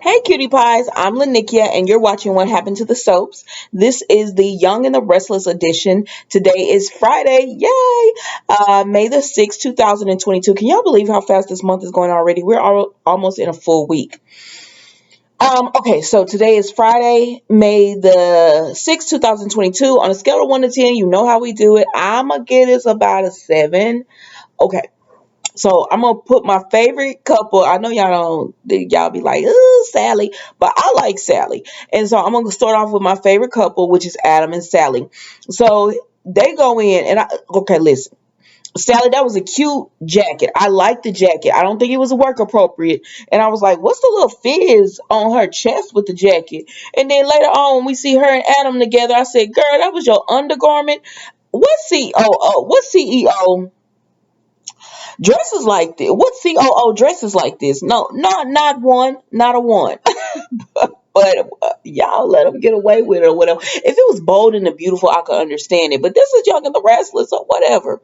Hey, cutie pies, I'm Lanikia, and you're watching What Happened to the Soaps. This is the Young and the Restless edition. Today is Friday, yay! May the 6th, 2022. Can y'all believe how fast this month is going already? We're almost in a full week. Okay, so today is Friday, May the 6th, 2022. On a scale of 1 to 10, you know how we do it. I'm going to get us about a 7. Okay, so I'm gonna put my favorite couple. I know y'all be like, ooh, Sally, but I like Sally. And so I'm gonna start off with my favorite couple, which is Adam and Sally. So they go in and okay, listen. Sally, that was a cute jacket. I like the jacket. I don't think it was work appropriate. And I was like, what's the little fizz on her chest with the jacket? And then later on, when we see her and Adam together, I said, girl, that was your undergarment. What COO? What CEO dresses like this? What COO dresses like this? No, not one, not a one. But y'all let them get away with it or whatever. If it was bold and the beautiful, I could understand it. But this is Young and the Restless or whatever.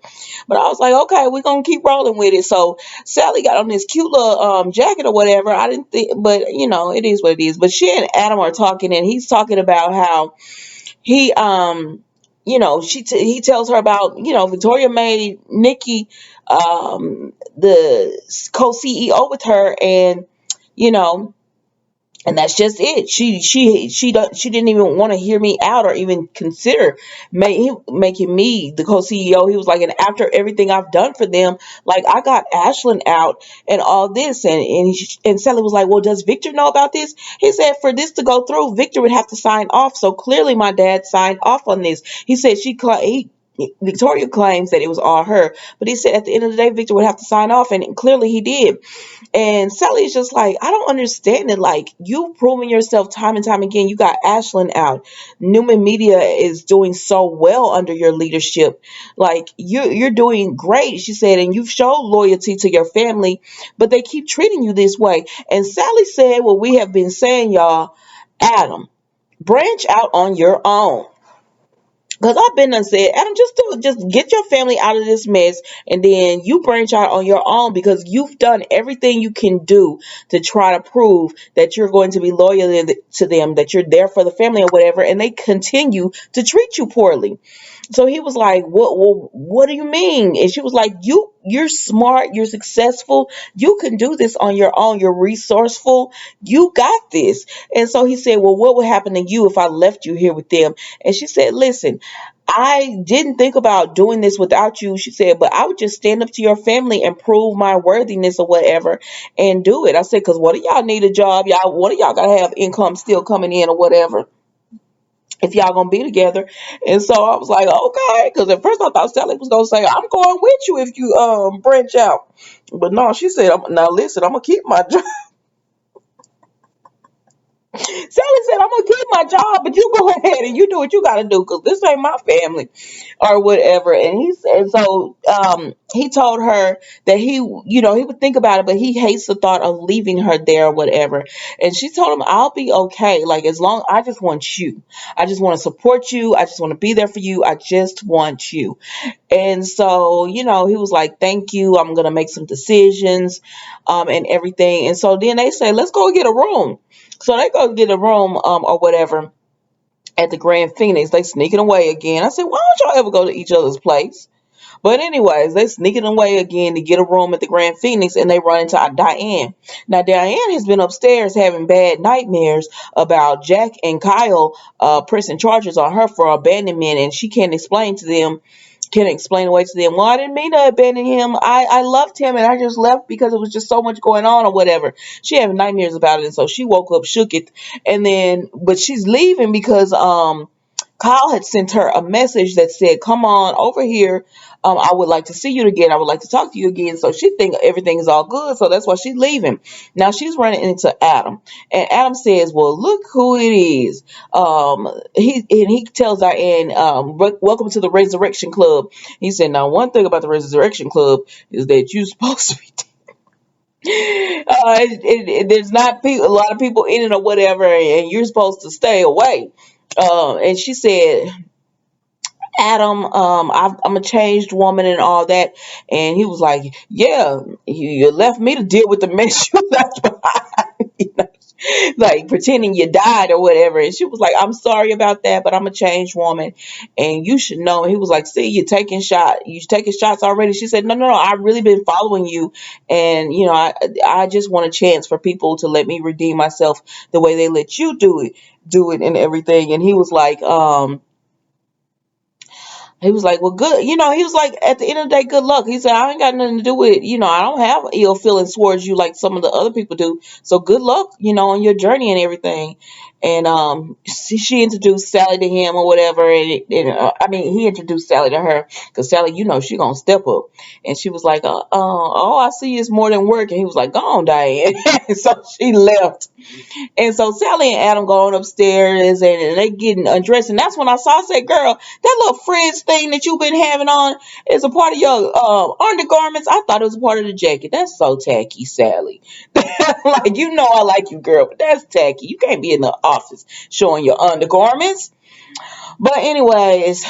But I was like, okay, we're gonna keep rolling with it. So Sally got on this cute little jacket or whatever. I didn't think, but it is what it is. But she and Adam are talking, and he's talking about how he he tells her about Victoria made Nikki the co-CEO with her, and you know and that's just it. She didn't even want to hear me out or even consider making me the co-CEO. He was like, and after everything I've done for them, like I got Ashlyn out and all this, and Sally was like, well, does Victor know about this? He said for this to go through, Victor would have to sign off. So clearly, my dad signed off on this. He said Victoria claims that it was all her, but he said at the end of the day, Victor would have to sign off, and clearly he did. And Sally's just like, I don't understand it. Like, you've proven yourself time and time again. You got Ashlyn out. Newman Media is doing so well under your leadership. Like, you're doing great, she said, and you've shown loyalty to your family, but they keep treating you this way. And Sally said what we have been saying, y'all. Adam, branch out on your own. Because I've been and said, Adam, just get your family out of this mess, and then you branch out on your own because you've done everything you can do to try to prove that you're going to be loyal to them, that you're there for the family or whatever, and they continue to treat you poorly. So he was like, what do you mean? And she was like, you're smart, you're successful, you can do this on your own, you're resourceful, you got this. And so he said, well, what would happen to you if I left you here with them? And she said, listen, I didn't think about doing this without you. She said, but I would just stand up to your family and prove my worthiness or whatever and do it. I said, because what do y'all need a job? What do y'all gotta have income still coming in or whatever, if y'all gonna be together? And so I was like, okay, because at first I thought Sally was gonna say, I'm going with you if you branch out. But no, she said, now listen, I'm gonna keep my job. Sally said, I'm gonna keep my job, but you go ahead and you do what you gotta do, because this ain't my family or whatever. And he said, so he told her that he would think about it, but he hates the thought of leaving her there or whatever. And she told him, I'll be okay. Like, as long, I just want you. I just want to support you. I just want to be there for you. I just want you. And so, he was like, thank you. I'm going to make some decisions, and everything. And so then they say, let's go get a room. So they go get a room, or whatever, at the Grand Phoenix. They sneaking away again. I said, why don't y'all ever go to each other's place? But anyways, they sneaking away again to get a room at the Grand Phoenix, and they run into Diane. Now, Diane has been upstairs having bad nightmares about Jack and Kyle pressing charges on her for abandonment, and she can't explain away to them, well, I didn't mean to abandon him. I loved him, and I just left because it was just so much going on or whatever. She having nightmares about it, and so she woke up, shook it, and then, but she's leaving because Kyle had sent her a message that said, come on over here. I would like to see you again. I would like to talk to you again. So she think everything is all good. So that's why she's leaving. Now she's running into Adam. And Adam says, well, look who it is. He tells Diane, welcome to the Resurrection Club. He said, now one thing about the Resurrection Club is that you're supposed to be there's not a lot of people in it or whatever, and you're supposed to stay away. And she said, Adam, I'm a changed woman and all that. And he was like, yeah, you left me to deal with the mess you left behind. like pretending you died or whatever. And she was like, I'm sorry about that, but I'm a changed woman and you should know. And he was like, see, you taking shots already. She said, no, I've really been following you. And, I just want a chance for people to let me redeem myself the way they let you do it and everything. And he was like, well, good. He was like, at the end of the day, good luck. He said, I ain't got nothing to do with, I don't have ill feelings towards you like some of the other people do. So good luck, on your journey and everything. And she introduced Sally to him or whatever. I mean, he introduced Sally to her because Sally, she going to step up. And she was like, oh, I see it's more than work. And he was like, go on, Diane. So she left. And so Sally and Adam going upstairs and they getting undressed. And that's when I saw, I said, girl, that little fringe thing that you've been having on is a part of your undergarments. I thought it was a part of the jacket. That's so tacky, Sally. Like, I like you, girl, but that's tacky. You can't be in the office showing your undergarments. But anyways,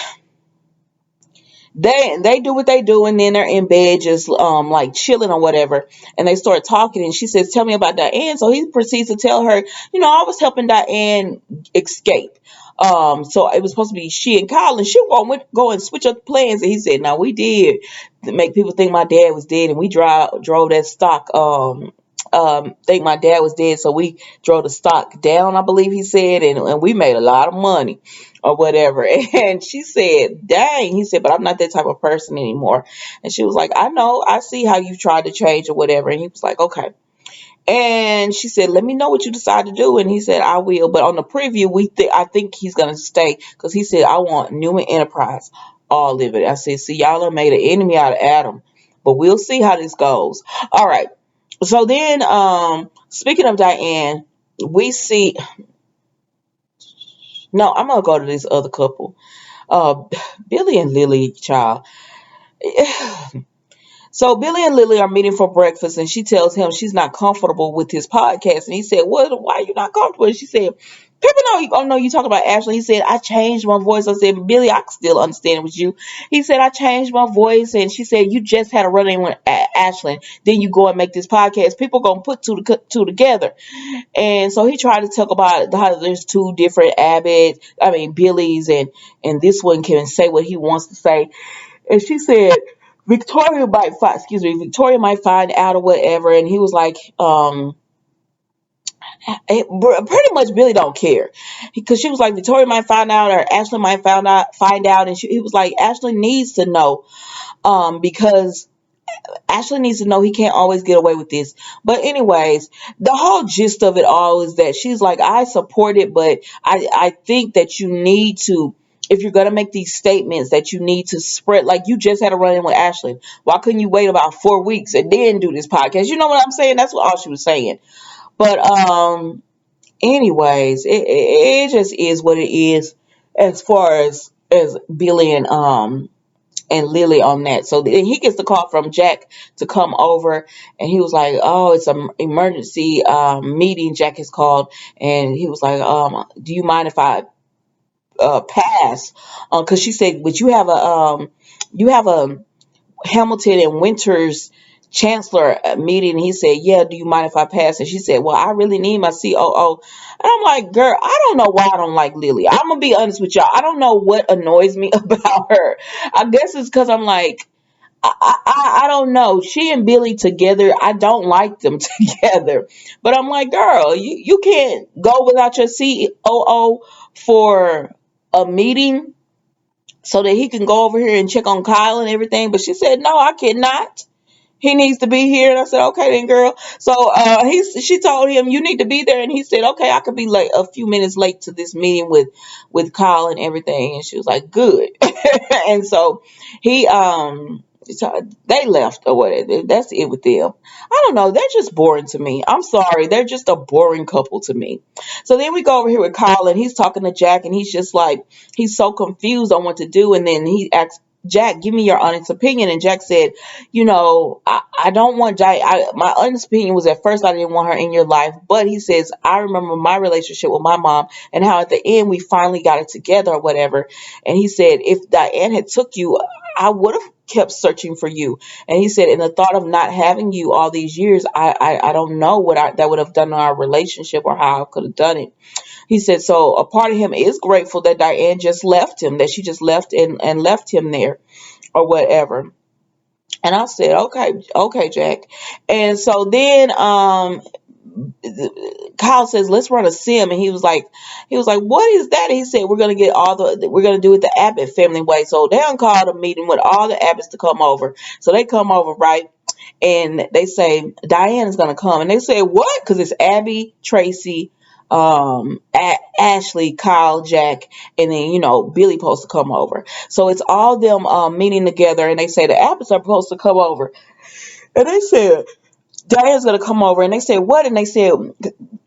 they do what they do, and then they're in bed just like chilling or whatever, and they start talking, and she says, tell me about Diane. So he proceeds to tell her, I was helping Diane escape. So it was supposed to be she and Colin. She won't go and switch up plans, and he said, no, we did to make people think my dad was dead, and we drove that stock think my dad was dead, so we drove the stock down, I believe he said, and we made a lot of money or whatever. And she said, dang. He said, but I'm not that type of person anymore. And she was like, I know, I see how you tried to change or whatever. And he was like, okay. And she said, let me know what you decide to do. And he said, I will. But on the preview, I think he's going to stay because he said, I want Newman Enterprise, all of it. I said, see, y'all have made an enemy out of Adam, but we'll see how this goes. All right. So then, speaking of Diane, we see, no, I'm going to go to this other couple. Uh, Billy and Lily, child. So Billy and Lily are meeting for breakfast, and she tells him she's not comfortable with his podcast. And he said, "What? Why are you not comfortable?" And she said, "People know you. Oh no, you talk about Ashley." He said, "I changed my voice." I said, "Billy, I can still understand it with you." He said, "I changed my voice," and she said, "You just had a run-in with Ashley. Then you go and make this podcast. People gonna put two together." And so he tried to talk about how there's two different Billys, and this one can say what he wants to say. And she said, Victoria might find out or whatever. And he was like, pretty much Billy don't care. Because she was like, Victoria might find out or Ashley might find out. And he was like, Ashley needs to know, because Ashley needs to know he can't always get away with this. But anyways, the whole gist of it all is that she's like, I support it, but I think that you need to, if you're going to make these statements, that you need to spread, like you just had a run in with Ashley. Why couldn't you wait about 4 weeks and then do this podcast? You know what I'm saying? That's what all she was saying. But anyways, it just is what it is as far as Billy and Lily on that. So then he gets the call from Jack to come over, and he was like, "Oh, it's an emergency meeting." Jack is called, and he was like, "Do you mind if I pass?" Because she said, "But you have a Hamilton and Winters chancellor meeting." And he said, "Yeah, do you mind if I pass?" And she said, "Well, I really need my COO." And I'm like, girl, I don't know why I don't like Lily. I'm gonna be honest with y'all. I don't know what annoys me about her. I guess it's because I'm like, I don't know. She and Billy together, I don't like them together. But I'm like, girl, you can't go without your COO for a meeting so that he can go over here and check on Kyle and everything. But she said, no, I cannot. He needs to be here. And I said, okay then, girl. So she told him, you need to be there. And he said, okay, I could be late, a few minutes late to this meeting with Kyle and everything. And she was like, good. And so he so they left or whatever. That's it with them. I don't know. They're just boring to me. I'm sorry. They're just a boring couple to me. So then we go over here with Kyle, and he's talking to Jack, and he's just like, he's so confused on what to do. And then he asks Jack, give me your honest opinion. And Jack said, I don't want Jack. My honest opinion was, at first I didn't want her in your life. But he says, I remember my relationship with my mom and how at the end we finally got it together or whatever. And he said, if Diane had took you, I would have kept searching for you. And he said, and the thought of not having you all these years, I don't know what that would have done to our relationship or how I could have done it. He said, so a part of him is grateful that Diane just left him, that she just left and left him there or whatever. And I said, okay, okay, Jack. And so then Kyle says, let's run a sim. And he was like, what is that? And he said, we're gonna do it the Abbott family way. So they done called a meeting with all the Abbotts to come over. So they come over, right? And they say Diane is gonna come. And they say, what? Because it's Abby, Tracy, Ashley, Kyle, Jack, and then Billy supposed to come over. So it's all them meeting together, and they say the Abbotts are supposed to come over. And they said Diane's gonna come over, and they said what? And they said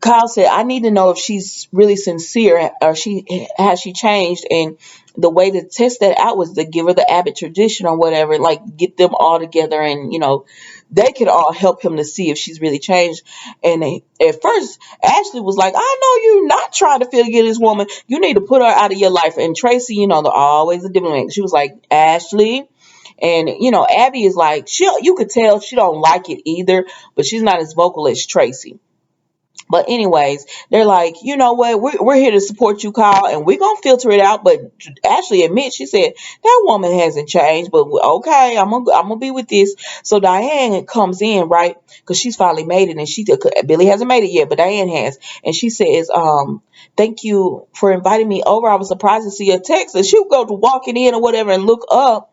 Kyle said, I need to know if she's really sincere or she changed. And the way to test that out was to give her the Abbott tradition or whatever, like get them all together, and they could all help him to see if she's really changed. And at first, Ashley was like, I know you're not trying to figure this woman. You need to put her out of your life. And Tracy, they're always a diplomat. She was like, Ashley. And Abby is like, you could tell she don't like it either, but she's not as vocal as Tracy. But anyways, they're like, you know what? We're here to support you, Kyle, and we're gonna filter it out. But Ashley admits, she said that woman hasn't changed. But okay, I'm gonna be with this. So Diane comes in, right? Because she's finally made it, and Billy hasn't made it yet, but Diane has, and she says, thank you for inviting me over. I was surprised to see a text, and she'll go to walking in or whatever and look up.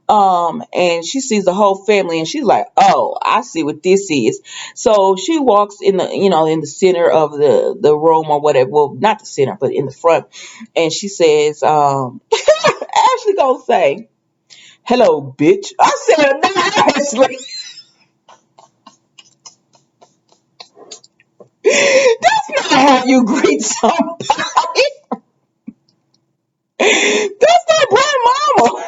And she sees the whole family, and she's like, oh, I see what this is. So she walks in the center of the room or whatever. Well, not the center, but in the front. And she says, Ashley gonna say, hello, bitch. I said, no, Ashley. That's not how you greet somebody. That's not grandmama.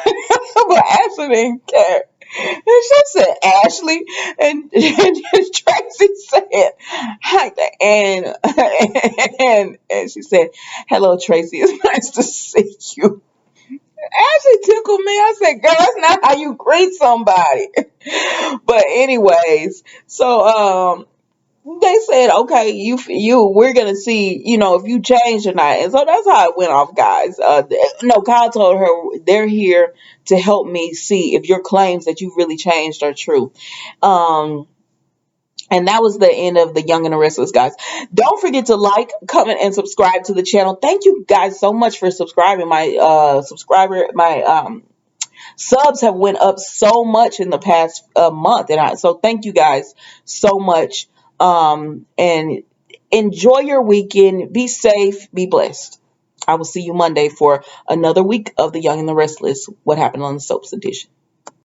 But Ashley didn't care. And she said, Ashley. And Tracy said, hi. And she said, hello, Tracy. It's nice to see you. Ashley tickled me. I said, girl, that's not how you greet somebody. But anyways, so they said, okay, we're gonna see, if you change or not. And so that's how it went off, guys. No, Kyle told her they're here to help me see if your claims that you've really changed are true. Um, and that was the end of the Young and the Restless, guys. Don't forget to like, comment, and subscribe to the channel. Thank you guys so much for subscribing. My subs have went up so much in the past month, and so thank you guys so much. And enjoy your weekend. Be safe. Be blessed. I will see you Monday for another week of the Young and the Restless. What happened on the Soaps edition.